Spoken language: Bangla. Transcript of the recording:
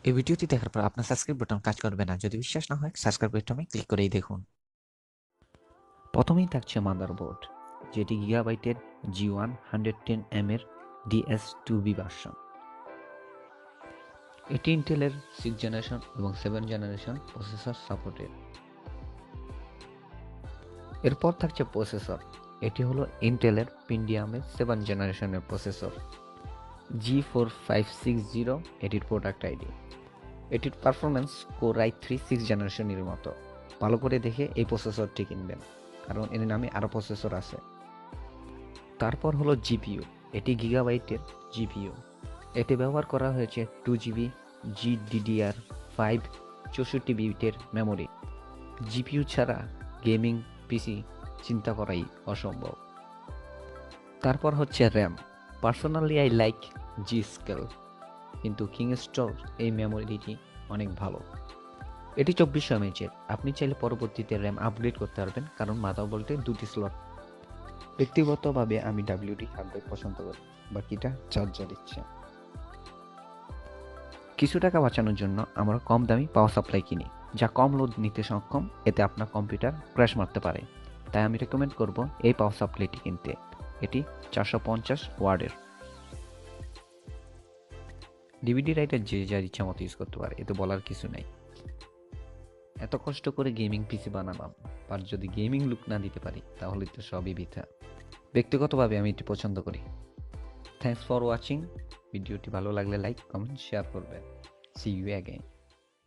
এই ভিডিওটি দেখার পর আপনার সাবস্ক্রাইব বাটন কাজ করবে না। যদি বিশ্বাস না হয় সাবস্ক্রাইব বাটনে ক্লিক করেই দেখুন। প্রথমেই থাকছে মাদারবোর্ড, যেটি গিগাবাইটের G110M এর DS2B ভার্সন। এটি ইন্টেলের 6 জেনারেশন এবং 7 জেনারেশন প্রসেসর সাপোর্টেড। এরপর থাকছে প্রসেসর, এটি হলো ইন্টেলের পেন্টিয়ামের 7 জেনারেশনের প্রসেসর G4560 এটির প্রোডাক্ট আইডি। এটির পারফরমেন্স কোর i3 6 জেনারেশনের মতো। ভালো করে দেখে এই প্রসেসরটি কিনবেন, কারণ এর নামে আরও প্রসেসর আছে। তারপর হলো জিপিইউ, এটি গিগাবাইটের জিপিইউ। এতে ব্যবহার করা হয়েছে 2GB GDDR5 64 বিটের মেমোরি। জিপিইউ ছাড়া গেমিং পিসি চিন্তা করাই অসম্ভব। তারপর হচ্ছে RAM. Personally I like G scale, কিন্তু কিংস্টন এই মেমোরিটি অনেক ভালো। এটি 2400 mAh। আপনি চাইলে পরবর্তীতে র্যাম আপগ্রেড করতে পারবেন, কারণ মাদারবোর্ডে 2টি স্লট। ব্যক্তিগতভাবে আমি WD-100 পছন্দ করি, বাকিটা চার্জার ইচ্ছে। কিছু টাকা বাঁচানোর জন্য আমরা কম দামি পাওয়ার সাপ্লাই কিনি, যা কম লোড নিতে সক্ষম। এতে আপনার কম্পিউটার ক্র্যাশ মারতে পারে, তাই আমি রেকমেন্ড করব এই পাওয়ার সাপ্লাইটি কিনতে। এটি 450 ওয়াটের। ডিভিডি রাইটার যে যার ইচ্ছা মতো ইউজ করতে পারে, এতে বলার কিছু নাই। এত কষ্ট করে গেমিং পিসি বানালাম, আর যদি গেমিং লুক না দিতে পারি তাহলে তো সবই বৃথা। ব্যক্তিগতভাবে আমি এটি পছন্দ করি। Thanks for watching. ভিডিওটি ভালো লাগলে লাইক, কমেন্ট, শেয়ার করবেন। See you again.